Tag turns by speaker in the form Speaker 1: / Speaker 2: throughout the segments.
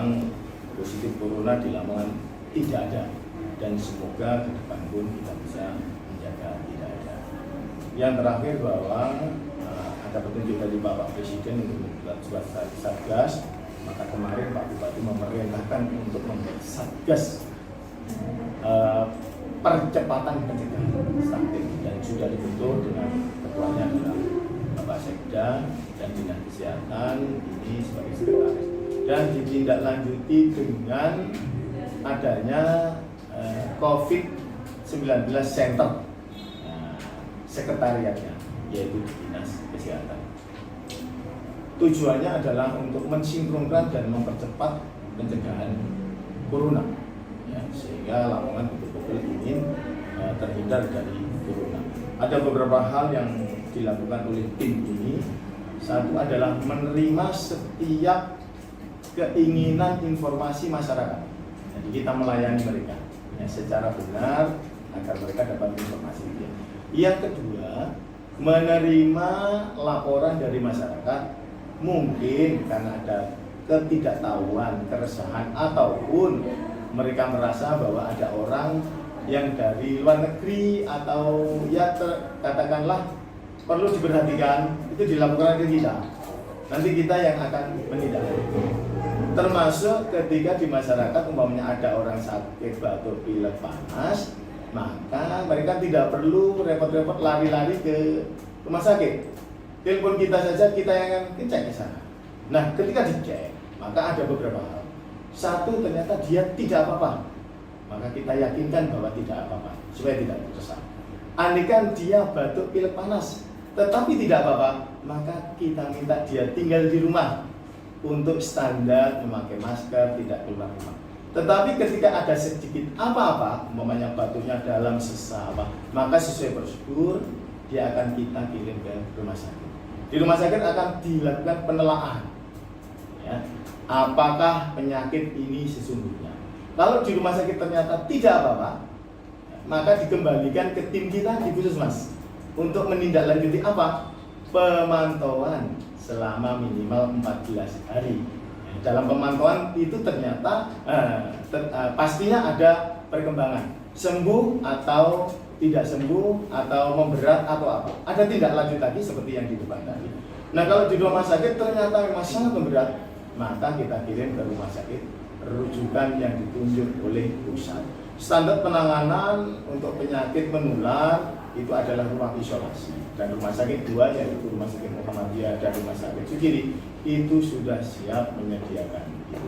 Speaker 1: memang positif corona di Lamongan tidak ada, dan semoga ke depan pun kita bisa menjaga tidak ada. Yang terakhir bahwa ada petunjuk dari Bapak Presiden untuk membuat suatu satgas, maka kemarin Pak Bupati memerintahkan untuk membuat satgas percepatan pencegahan stunting, dan sudah dibentuk dengan ketuanya adalah Bapak Sekda dan Dinas Kesehatan ini sebagai sekretaris, dan ditindaklanjuti dengan adanya COVID-19 Center sekretariatnya, yaitu Dinas Kesehatan. Tujuannya adalah untuk mensinkronkan dan mempercepat pencegahan corona, ya, sehingga Lamongan betul-betul ingin terhindar dari corona. Ada beberapa hal yang dilakukan oleh tim ini. Satu adalah menerima setiap keinginan informasi masyarakat. Jadi kita melayani mereka ya, secara benar agar mereka dapat informasi. Yang kedua, menerima laporan dari masyarakat, mungkin karena ada ketidaktahuan, keresahan, ataupun mereka merasa bahwa ada orang yang dari luar negeri atau ya katakanlah perlu diperhatikan, itu dilaporkan ke kita. Nanti kita yang akan menindaklanjuti. Termasuk ketika di masyarakat umpamanya ada orang sakit batuk pilek panas, maka mereka tidak perlu repot-repot lari-lari ke rumah sakit. Telepon kita saja, kita yang akan cek ke sana. Nah, ketika dicek, maka ada beberapa hal. Satu, ternyata dia tidak apa-apa, maka kita yakinkan bahwa tidak apa-apa supaya tidak resah. Andaikan dia batuk pilek panas tetapi tidak apa-apa, maka kita minta dia tinggal di rumah untuk standar memakai masker, tidak keluar rumah. Tetapi ketika ada sedikit apa-apa, umpamanya batuknya dalam sesak, maka sesuai prosedur dia akan kita kirim ke rumah sakit. Di rumah sakit akan dilakukan penelaahan, ya, apakah penyakit ini sesungguhnya. Kalau di rumah sakit ternyata tidak apa-apa, maka dikembalikan ke tim kita di Puskesmas untuk menindaklanjuti apa? Pemantauan selama minimal 14 hari. Dalam pemantauan itu ternyata pastinya ada perkembangan, sembuh atau tidak sembuh, atau memberat atau apa. Ada tindak lanjut lagi seperti yang di depan tadi. Nah, kalau di rumah sakit ternyata memang sangat memberat, maka kita kirim ke rumah sakit rujukan yang ditunjuk oleh pusat. Standar penanganan untuk penyakit menular itu adalah rumah isolasi, dan rumah sakit dua, yaitu rumah sakit Muhammadiyah dan rumah sakit Sukiri, itu sudah siap menyediakan itu.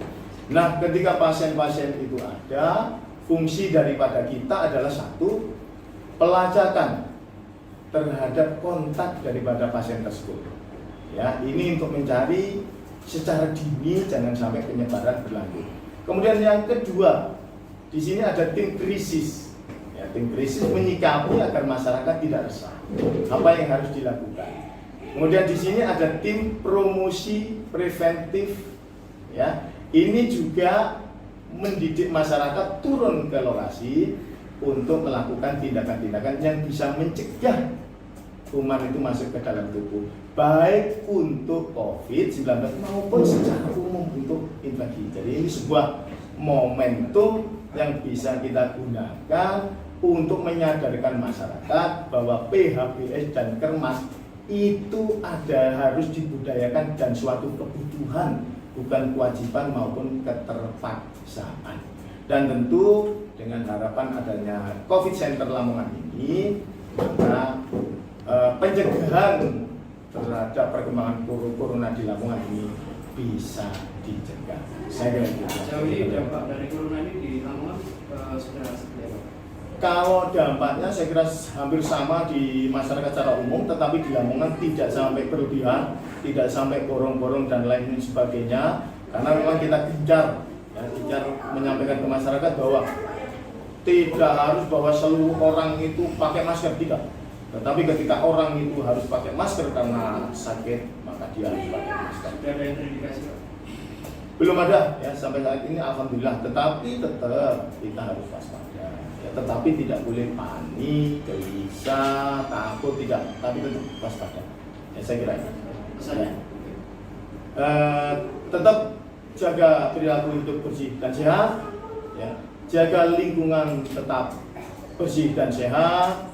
Speaker 1: Nah, ketika pasien-pasien itu ada, fungsi daripada kita adalah satu, pelacakan terhadap kontak daripada pasien tersebut. Ya, ini untuk mencari secara dini jangan sampai penyebaran berlanjut. Kemudian yang kedua, di sini ada tim krisis. Ya, tim krisis menyikapi agar masyarakat tidak resah. Apa yang harus dilakukan? Kemudian di sini ada tim promosi preventif. Ya, ini juga mendidik masyarakat turun ke lokasi untuk melakukan tindakan-tindakan yang bisa mencegah kuman itu masuk ke dalam tubuh, baik untuk COVID-19 maupun secara umum untuk infeksi. Jadi ini sebuah momentum yang bisa kita gunakan untuk menyadarkan masyarakat bahwa PHBS dan Kermas itu harus dibudayakan dan suatu kebutuhan, bukan kewajiban maupun keterpaksaan. Dan tentu dengan harapan adanya COVID Center Lamongan ini, maka pencegahan terhadap perkembangan corona di Lamongan ini bisa dicegah. Saya kira itu.
Speaker 2: Jauh ini dampak dari corona ini di Lamongan sudah seperti apa?
Speaker 1: Kalau dampaknya saya kira hampir sama di masyarakat secara umum, tetapi di Lamongan tidak sampai berlebihan, tidak sampai borong-borong dan lain sebagainya, karena memang kita gencar menyampaikan ke masyarakat bahwa tidak harus bahwa seluruh orang itu pakai masker, tidak. Tetapi ketika orang itu harus pakai masker karena sakit, maka dia harus pakai masker.
Speaker 2: Sudah ada yang terindikasi?
Speaker 1: Belum ada ya sampai saat ini, alhamdulillah. Tetapi tetap kita harus waspada. Ya, tetapi tidak boleh panik, gelisah, takut, tidak. Tapi tetap waspada. Ya, saya kira itu.
Speaker 2: Pesannya?
Speaker 1: Tetap jaga perilaku hidup bersih dan sehat, ya. Jaga lingkungan tetap bersih dan sehat,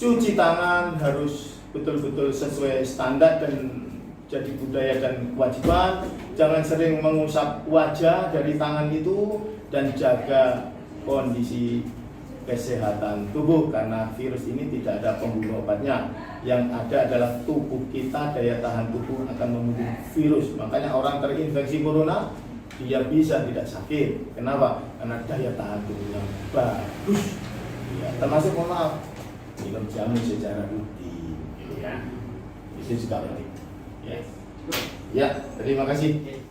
Speaker 1: cuci tangan harus betul-betul sesuai standar dan jadi budaya dan kewajiban. Jangan sering mengusap wajah dari tangan itu, dan jaga kondisi kesehatan tubuh, karena virus ini tidak ada pembunuh obatnya. Yang ada adalah tubuh kita, daya tahan tubuh akan membunuh virus. Makanya orang terinfeksi corona dia bisa tidak sakit. Kenapa? Karena daya tahan tubuhnya bagus. Ya, termasuk mohon maaf, minum jamu secara rutin, gitu ya. Itu juga penting. Ya, ya, terima kasih.